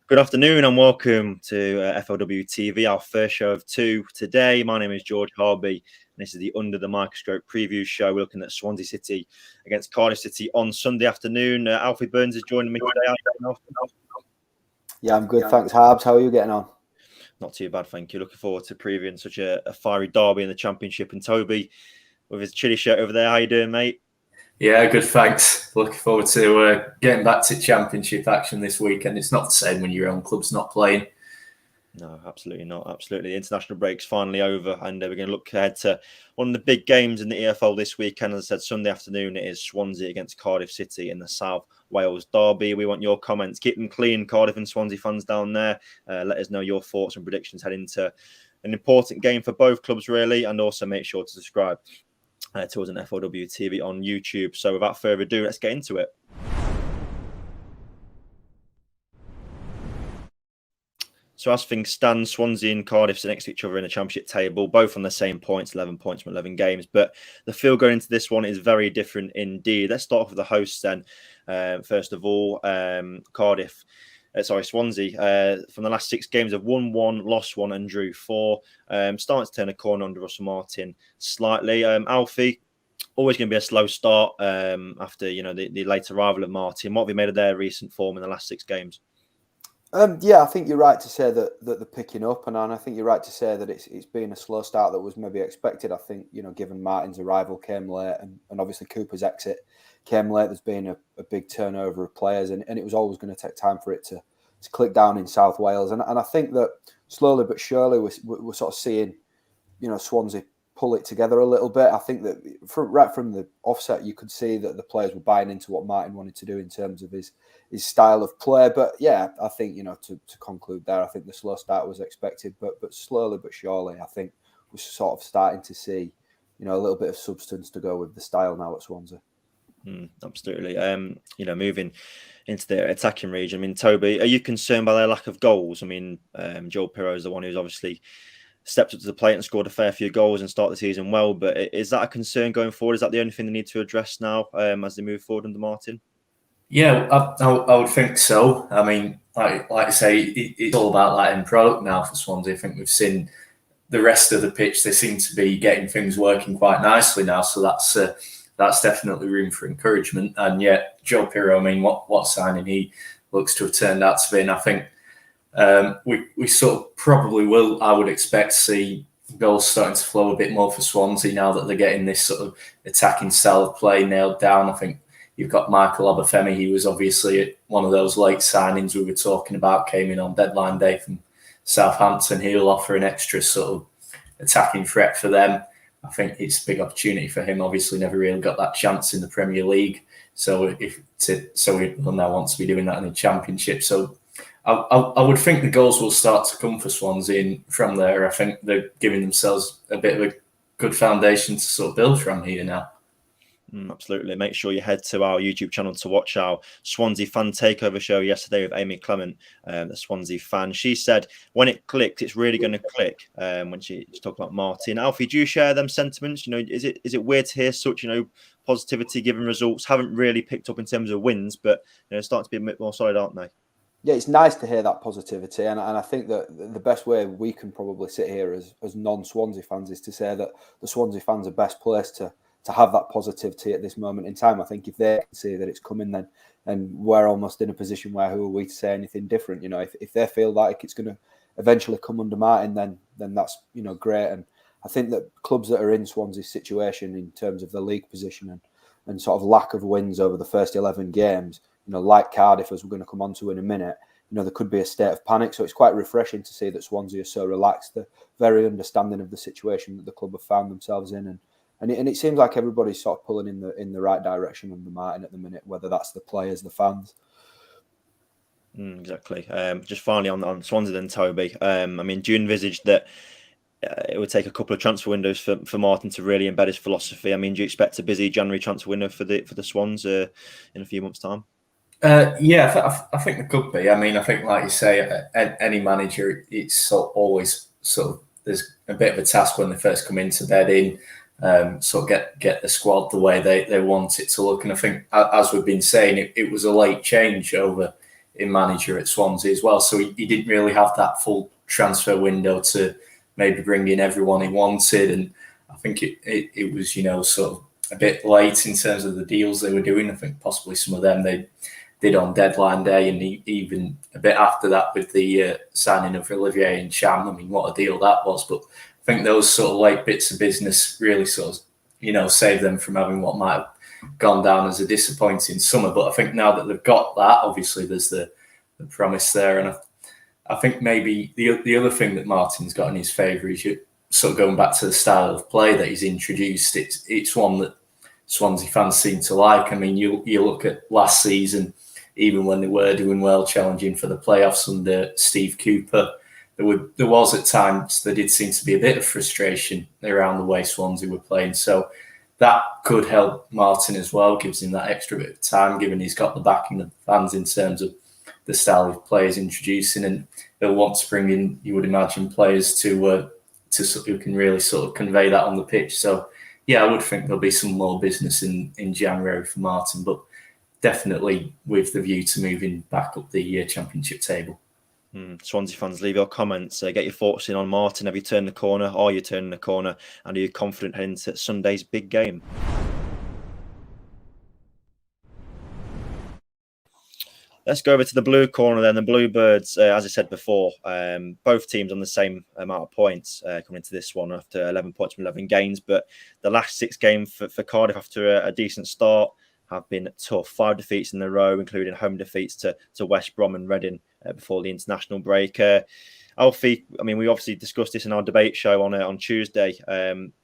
Good afternoon and welcome to FLW TV, our first show of two today. My name is George Harbey, and this is the Under the Microscope preview show. We're looking at Swansea City against Cardiff City on Sunday afternoon. Alfie Burns is joining me today. Yeah, I'm good, thanks, Harbs. How are you getting on? Not too bad, thank you. Looking forward to previewing such a fiery derby in the Championship. And Toby, with his chilly shirt over there, how you doing, mate? Yeah, good, thanks. Looking forward to getting back to Championship action this weekend. It's not the same when your own club's not playing. No, absolutely not. Absolutely. The international break's finally over, and we're going to look ahead to one of the big games in the EFL this weekend. As I said, Sunday afternoon, it is Swansea against Cardiff City in the South Wales derby. We want your comments. Keep them clean, Cardiff and Swansea fans down there. Let us know your thoughts and predictions heading into an important game for both clubs, really, and also make sure to subscribe to us on FLW TV on YouTube. So without further ado, let's get into it. So as things stand, Swansea and Cardiff sit next to each other in the Championship table, both on the same points, 11 points from 11 games. But the feel going into this one is very different indeed. Let's start off with the hosts then. First of all, Swansea, from the last 6 games have won 1, lost 1 and drew 4. Starting to turn a corner under Russell Martin slightly. Alfie, always going to be a slow start after the late arrival of Martin. What have you made of their recent form in the last 6 games? Yeah, I think you're right to say that they're picking up, and I think you're right to say that it's been a slow start that was maybe expected. I think, given Martin's arrival came late and obviously Cooper's exit came late, there's been a big turnover of players, and it was always going to take time for it to click down in South Wales. And I think that slowly but surely we're sort of seeing, Swansea pull it together a little bit. I think that right from the offset, you could see that the players were buying into what Martin wanted to do in terms of his style of play. But yeah, I think, to conclude there, I think the slow start was expected, but slowly but surely, I think we're sort of starting to see, a little bit of substance to go with the style now at Swansea. Absolutely. Moving into the attacking region, I mean, Toby, are you concerned by their lack of goals? I mean, Joel Pirro is the one who's obviously stepped up to the plate and scored a fair few goals and started the season well, but is that a concern going forward? Is that the only thing they need to address now as they move forward under Martin? Yeah, I would think so. I mean, like I say, it's all about that end product now for Swansea. I think we've seen the rest of the pitch; they seem to be getting things working quite nicely now. So that's definitely room for encouragement. And yet, Joe Pirro, I mean, what signing he looks to have turned out to be. And I think we sort of probably will, I would expect to see goals starting to flow a bit more for Swansea now that they're getting this sort of attacking style of play nailed down. I think you've got Michael Obafemi. He was obviously one of those late signings we were talking about, came in on deadline day from Southampton. He'll offer an extra sort of attacking threat for them. I think it's a big opportunity for him. Obviously, never really got that chance in the Premier League, so he will now want to be doing that in the Championship. So I would think the goals will start to come for Swansea, and from there, I think they're giving themselves a bit of a good foundation to sort of build from here now. Absolutely. Make sure you head to our YouTube channel to watch our Swansea fan takeover show yesterday with Amy Clement, the Swansea fan. She said when it clicks, it's really going to click. When she talked about Martin. Alfie, do you share them sentiments? Is it weird to hear such positivity given results haven't really picked up in terms of wins, but starting to be a bit more solid, aren't they? Yeah, it's nice to hear that positivity, and I think that the best way we can probably sit here as non-Swansea fans is to say that the Swansea fans are best placed to have that positivity at this moment in time. I think if they can see that it's coming, then we're almost in a position where who are we to say anything different? If they feel like it's going to eventually come under Martin, then that's great. And I think that clubs that are in Swansea's situation in terms of the league position and sort of lack of wins over the first 11 games, like Cardiff, as we're going to come on to in a minute, there could be a state of panic. So it's quite refreshing to see that Swansea are so relaxed. They're very understanding of the situation that the club have found themselves in, and it seems like everybody's sort of pulling in the right direction under Martin at the minute, whether that's the players, the fans. Exactly. Just finally on Swansea then, Toby. I mean, do you envisage that it would take a couple of transfer windows for Martin to really embed his philosophy? I mean, do you expect a busy January transfer window for the Swans in a few months' time? Yeah, I think there could be. I mean, I think, like you say, any manager, it's always sort of there's a bit of a task when they first come into bed in. Sort of get the squad the way they want it to look. And I think, as we've been saying, it was a late change over in manager at Swansea as well. So he didn't really have that full transfer window to maybe bring in everyone he wanted. And I think it was, sort of a bit late in terms of the deals they were doing. I think possibly some of them they did on deadline day, and even a bit after that with the signing of Olivier and Cham. I mean, what a deal that was. But I think those sort of late bits of business really sort of, saved them from having what might have gone down as a disappointing summer. But I think now that they've got that, obviously there's the promise there. And I think maybe the other thing that Martin's got in his favour is sort of going back to the style of play that he's introduced. It's one that Swansea fans seem to like. I mean, you look at last season, even when they were doing well, challenging for the playoffs under Steve Cooper, there was at times there did seem to be a bit of frustration around the way Swansea were playing. So that could help Martin as well, gives him that extra bit of time, given he's got the backing of the fans in terms of the style of players introducing, and they'll want to bring in, you would imagine, players to who can really sort of convey that on the pitch. So yeah, I would think there'll be some more business in January for Martin, but definitely with the view to moving back up the Championship table. Swansea fans, leave your comments. Get your thoughts in on Martin. Have you turned the corner? Are you turning the corner? And are you confident heading into Sunday's big game? Let's go over to the blue corner then. The Bluebirds, as I said before, both teams on the same amount of points coming into this one after 11 points from 11 games. But the last 6 games for Cardiff after a decent start have been tough. 5 defeats in a row, including home defeats to West Brom and Reading before the international break. Alfie, I mean, we obviously discussed this in our debate show on Tuesday.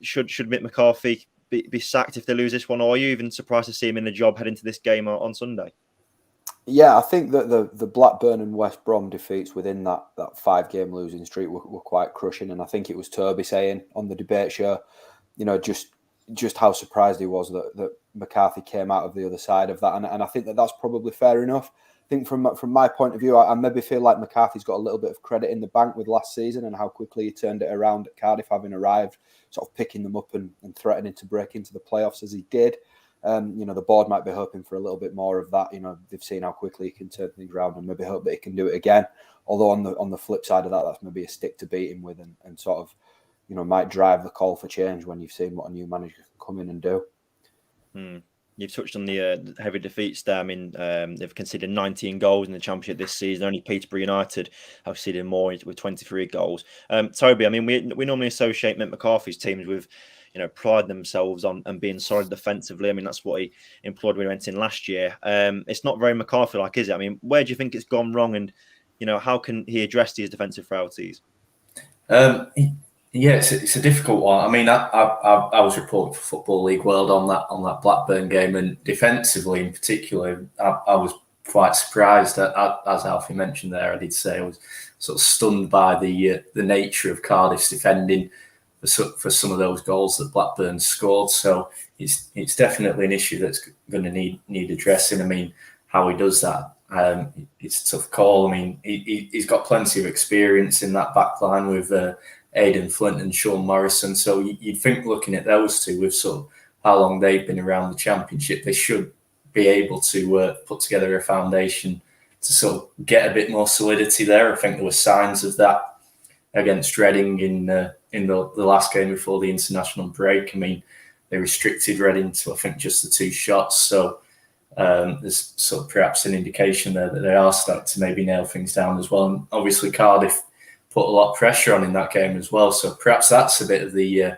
Should Mccarthy be sacked if they lose this one, or are you even surprised to see him in the job heading to this game on Sunday? Yeah, I think that the Blackburn and West Brom defeats within that 5-game losing streak were quite crushing, and I think it was Toby saying on the debate show, just how surprised he was that McCarthy came out of the other side of that, and I think that's probably fair enough. I think from my point of view, I maybe feel like McCarthy's got a little bit of credit in the bank with last season and how quickly he turned it around at Cardiff, having arrived, sort of picking them up and threatening to break into the playoffs as he did. The board might be hoping for a little bit more of that. They've seen how quickly he can turn things around and maybe hope that he can do it again. Although on the flip side of that, that's maybe a stick to beat him with and sort of, might drive the call for change when you've seen what a new manager can come in and do. You've touched on the heavy defeats there. I mean, they've conceded 19 goals in the Championship this season. Only Peterborough United have conceded more with 23 goals. Toby, I mean, we normally associate Mick McCarthy's teams with, pride themselves on and being solid defensively. I mean, that's what he employed when he went in last year. It's not very McCarthy-like, is it? I mean, where do you think it's gone wrong, and how can he address these defensive frailties? Yeah, it's a difficult one. I mean, I was reporting for Football League World on that Blackburn game, and defensively in particular, I was quite surprised. As Alfie mentioned there, I did say I was sort of stunned by the nature of Cardiff's defending for some of those goals that Blackburn scored. So it's definitely an issue that's going to need addressing. I mean, how he does that, it's a tough call. I mean, he's got plenty of experience in that back line with Aidan Flint and Sean Morrison. So you'd think, looking at those two, with sort of how long they've been around the Championship, they should be able to put together a foundation to sort of get a bit more solidity there. I think there were signs of that against Reading in the last game before the international break. I mean, they restricted Reading to, I think, just the 2 shots. So there's sort of perhaps an indication there that they are starting to maybe nail things down as well. And obviously Cardiff put a lot of pressure on in that game as well. So perhaps that's a bit of the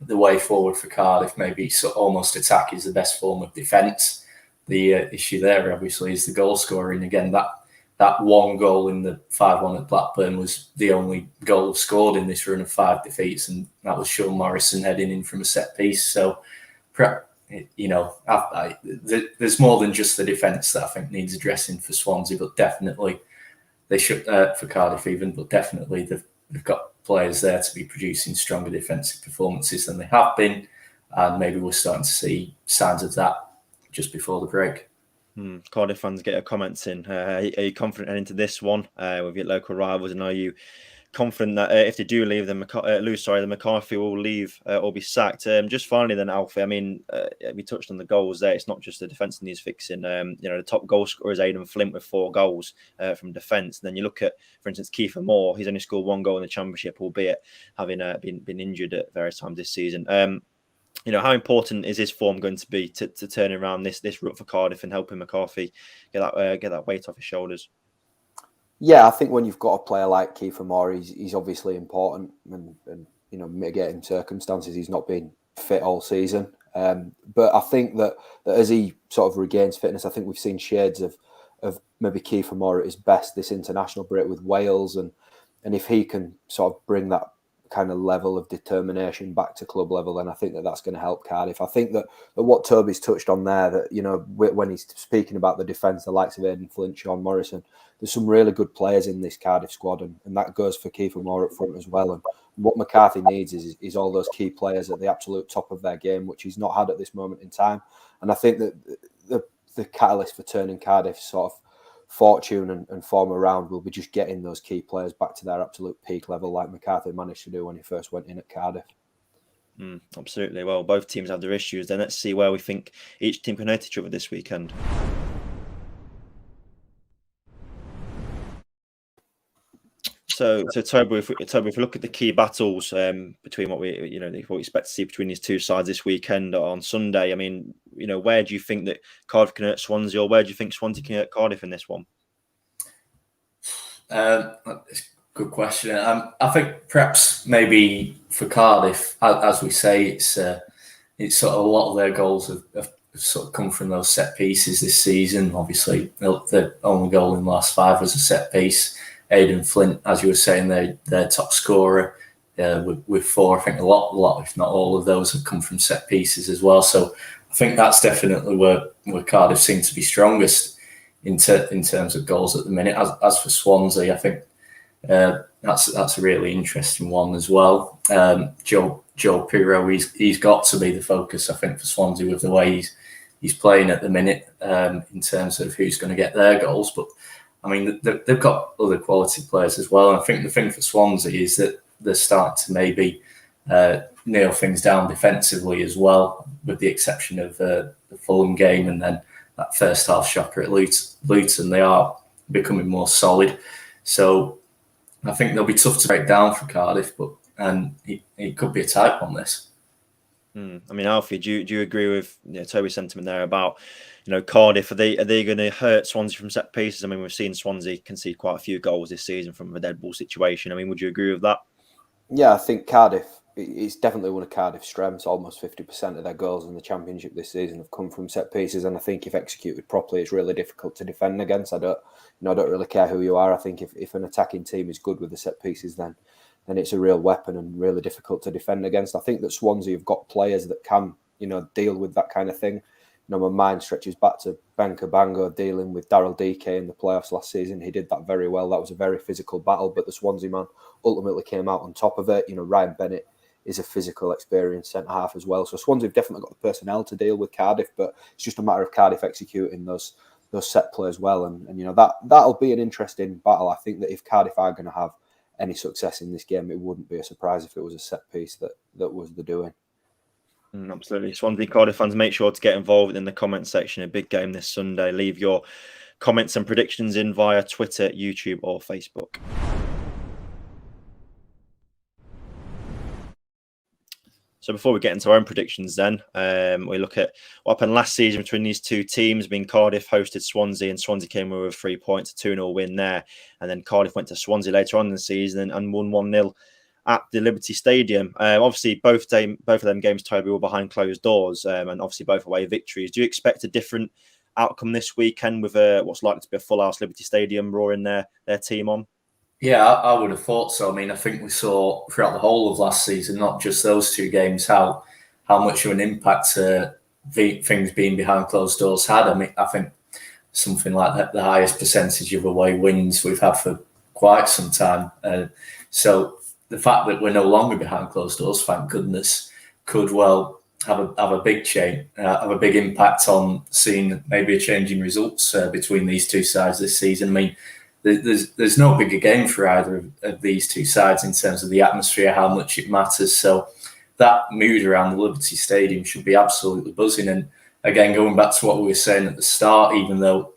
way forward for Cardiff. Maybe sort of almost attack is the best form of defence. The issue there, obviously, is the goal scoring. Again, that one goal in the 5-1 at Blackburn was the only goal scored in this run of 5 defeats, and that was Sean Morrison heading in from a set piece. So, there's more than just the defence that I think needs addressing for Swansea, but definitely they should for Cardiff even. But definitely they've got players there to be producing stronger defensive performances than they have been, and maybe we're starting to see signs of that just before the break. Cardiff fans, get your comments in. Are you confident heading into this one with your local rivals, and are you confident that if they do leave, then the McCarthy will leave or be sacked. Just finally, then Alfie. I mean, we touched on the goals there. It's not just the defence that needs fixing. The top goal scorer is Aidan Flint with 4 goals from defence. And then you look at, for instance, Kiefer Moore. He's only scored 1 goal in the Championship, albeit having been injured at various times this season. How important is his form going to be to turn around this rut for Cardiff and helping McCarthy get that weight off his shoulders? Yeah, I think when you've got a player like Kiefer Moore, he's obviously important, and mitigating circumstances. He's not been fit all season, but I think that as he sort of regains fitness, I think we've seen shades of maybe Kiefer Moore at his best this international break with Wales, and if he can sort of bring that kind of level of determination back to club level, then I think that's going to help Cardiff. I think that what Toby's touched on there, that when he's speaking about the defence, the likes of Aidan Flint, Sean Morrison, there's some really good players in this Cardiff squad, and that goes for Kiefer Moore up front as well. And what McCarthy needs is all those key players at the absolute top of their game, which he's not had at this moment in time. And I think that the catalyst for turning Cardiff's sort of fortune and form around will be just getting those key players back to their absolute peak level, like McCarthy managed to do when he first went in at Cardiff. Absolutely. Well, both teams have their issues. Then let's see where we think each team can hurt each other this weekend. So Toby, if we look at the key battles between what we expect to see between these two sides this weekend on Sunday, I mean, where do you think that Cardiff can hurt Swansea, or where do you think Swansea can hurt Cardiff in this one? That's a good question. I think perhaps maybe for Cardiff, as we say, it's sort of a lot of their goals have sort of come from those set pieces this season. Obviously, the only goal in the last 5 was a set piece. Aidan Flint, as you were saying, their top scorer with 4. I think a lot, if not all of those, have come from set pieces as well. So I think that's definitely where Cardiff seem to be strongest in terms of goals at the minute. As for Swansea, I think that's a really interesting one as well. Joe Pirro, he's got to be the focus, I think, for Swansea with the way he's playing at the minute in terms of who's going to get their goals. But I mean, they've got other quality players as well. And I think the thing for Swansea is that they're starting to maybe nail things down defensively as well, with the exception of the Fulham game and then that first half shocker at Luton. They are becoming more solid. So I think they'll be tough to break down for Cardiff, and it could be a tight one, this. I mean, Alfie, do you agree with Toby's sentiment there about Cardiff? Are they going to hurt Swansea from set pieces? I mean, we've seen Swansea concede quite a few goals this season from a dead ball situation. I mean, would you agree with that? Yeah, I think Cardiff, it's definitely one of Cardiff's strengths. Almost 50% of their goals in the Championship this season have come from set pieces, and I think if executed properly, it's really difficult to defend against. I don't really care who you are. I think if an attacking team is good with the set pieces, then it's a real weapon and really difficult to defend against. I think that Swansea have got players that can, deal with that kind of thing. My mind stretches back to Banker Bango dealing with Daryl DK in the playoffs last season. He did that very well. That was a very physical battle, but the Swansea man ultimately came out on top of it. Ryan Bennett is a physical, experienced centre-half as well. So Swansea have definitely got the personnel to deal with Cardiff, but it's just a matter of Cardiff executing those set plays well. And that'll be an interesting battle. I think that if Cardiff are going to have any success in this game, it wouldn't be a surprise if it was a set piece that was the doing. Absolutely. Swansea Cardiff fans, make sure to get involved in the comment section. A big game this Sunday. Leave your comments and predictions in via Twitter, YouTube or Facebook. So before we get into our own predictions then, we look at what happened last season between these two teams. Cardiff hosted Swansea and Swansea came away with 3 points, a 2-0 win there. And then Cardiff went to Swansea later on in the season and won 1-0 at the Liberty Stadium. Obviously, both of them games, Toby, were behind closed doors and obviously both away victories. Do you expect a different outcome this weekend with what's likely to be a full house Liberty Stadium roaring their team on? Yeah, I would have thought so. I mean, I think we saw throughout the whole of last season, not just those 2 games, how much of an impact things being behind closed doors had. I mean, I think something like that, the highest percentage of away wins we've had for quite some time. So the fact that we're no longer behind closed doors, thank goodness, could well have a big change, have a big impact on seeing maybe a change in results between these two sides this season. I mean, there's no bigger game for either of these two sides in terms of the atmosphere, how much it matters. So that mood around the Liberty Stadium should be absolutely buzzing. And again, going back to what we were saying at the start, even though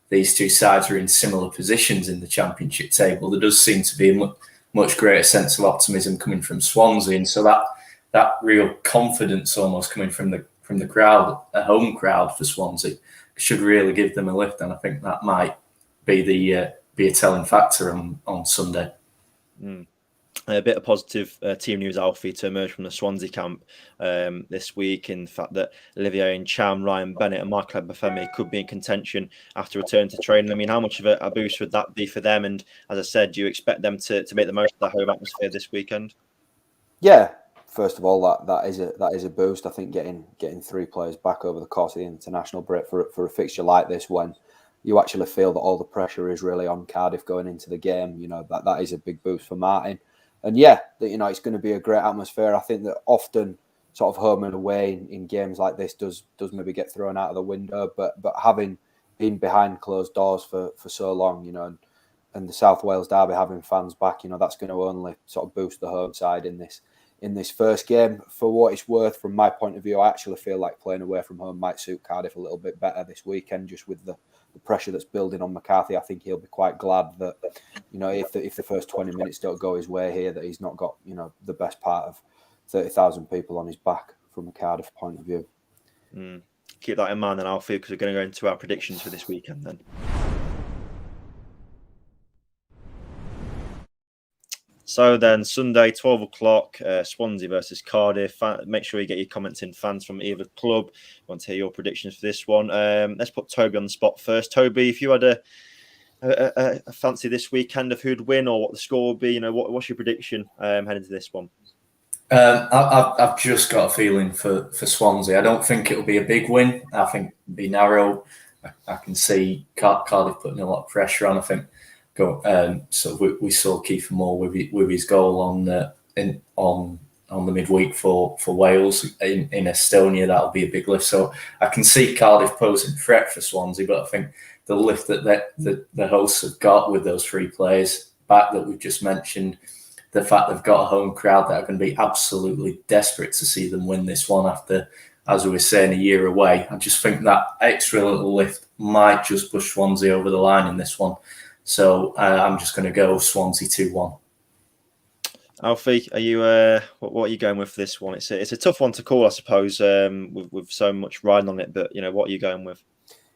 these two sides are in similar positions in the Championship table, there does seem to be a much greater sense of optimism coming from Swansea, and so that real confidence almost coming from the crowd, a home crowd for Swansea, should really give them a lift. And I think that might be a telling factor on Sunday. A bit of positive team news, Alfie, to emerge from the Swansea camp this week, in the fact that Olivier Ntcham, Ryan Bennett and Michael Ebafemi could be in contention after return to training. I mean, how much of a boost would that be for them? And as I said, do you expect them to make the most of the home atmosphere this weekend? Yeah, first of all, that is a boost. I think getting 3 players back over the course of the international break for a fixture like this, when you actually feel that all the pressure is really on Cardiff going into the game, that is a big boost for Martin. And yeah, it's going to be a great atmosphere. I think that often sort of home and away in games like this does maybe get thrown out of the window. But having been behind closed doors for so long, and the South Wales derby having fans back, that's going to only sort of boost the home side in this first game. For what it's worth, from my point of view, I actually feel like playing away from home might suit Cardiff a little bit better this weekend, just with the pressure that's building on McCarthy. I think he'll be quite glad that, if the first 20 minutes don't go his way here, that he's not got, the best part of 30,000 people on his back from a Cardiff point of view. Keep that in mind then, Alfie, because we're going to go into our predictions for this weekend then. So then, Sunday, 12 o'clock, Swansea versus Cardiff. Make sure you get your comments in, fans from either club. I want to hear your predictions for this one. Let's put Toby on the spot first. Toby, if you had a fancy this weekend of who'd win or what the score would be, what's your prediction heading to this one? I've just got a feeling for Swansea. I don't think it'll be a big win. I think it'll be narrow. I can see Cardiff putting a lot of pressure on. I think so we saw Kiefer Moore with his goal on the midweek for Wales in Estonia. That'll be a big lift. So I can see Cardiff posing a threat for Swansea, but I think the lift that the hosts have got with those 3 players back that we've just mentioned, the fact they've got a home crowd that are going to be absolutely desperate to see them win this one after, as we were saying, a year away. I just think that extra little lift might just push Swansea over the line in this one. So I'm just going to go Swansea 2-1. Alfie, are you? What are you going with for this one? It's a tough one to call, I suppose, with so much riding on it. But what are you going with?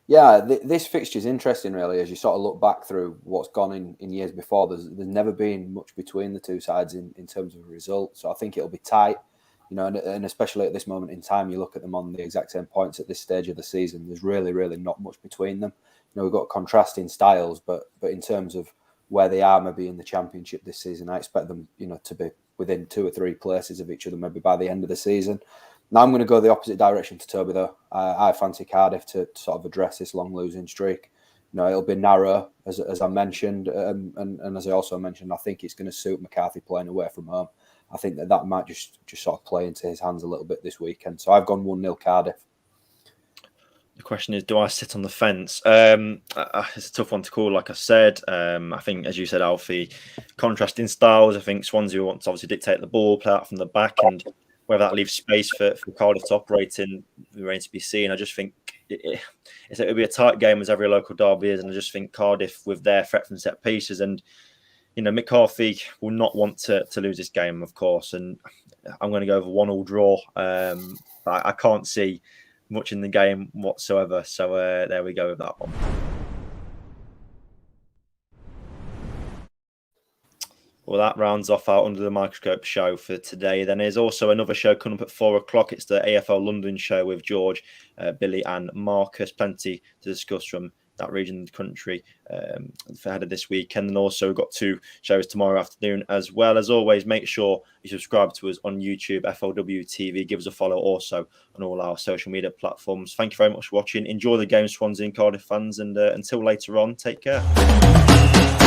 Yeah, this fixture is interesting, really, as you sort of look back through what's gone in years before. There's never been much between the two sides in terms of results. So I think it'll be tight, and especially at this moment in time, you look at them on the exact same points at this stage of the season. There's really, really not much between them. We've got contrasting styles, but in terms of where they are maybe in the Championship this season, I expect them, to be within 2 or 3 places of each other maybe by the end of the season. Now I'm going to go the opposite direction to Toby, though. I fancy Cardiff to sort of address this long losing streak. It'll be narrow, as I mentioned, and as I also mentioned, I think it's going to suit McCarthy playing away from home. I think that might just sort of play into his hands a little bit this weekend. So I've gone 1-0 Cardiff. The question is, do I sit on the fence? It's a tough one to call, like I said. I think, as you said, Alfie, contrasting styles. I think Swansea wants to obviously dictate the ball, play out from the back, and whether that leaves space for Cardiff to operate in remains to be seen. I just think it'll be a tight game, as every local derby is, and I just think Cardiff, with their threat from set pieces, and Mccarthy will not want to lose this game, of course, and I'm going to go over 1-1 draw. But I can't see much in the game whatsoever. So there we go with that one. Well, that rounds off our Under the Microscope show for today. Then there's also another show coming up at 4 o'clock. It's the AFL London show with George, Billy and Marcus. Plenty to discuss from that region of the country for ahead of this weekend. And also we've got 2 shows tomorrow afternoon as well. As always, make sure you subscribe to us on YouTube, FLW TV. Give us a follow also on all our social media platforms. Thank you very much for watching. Enjoy the game, Swansea and Cardiff fans. And until later on, take care.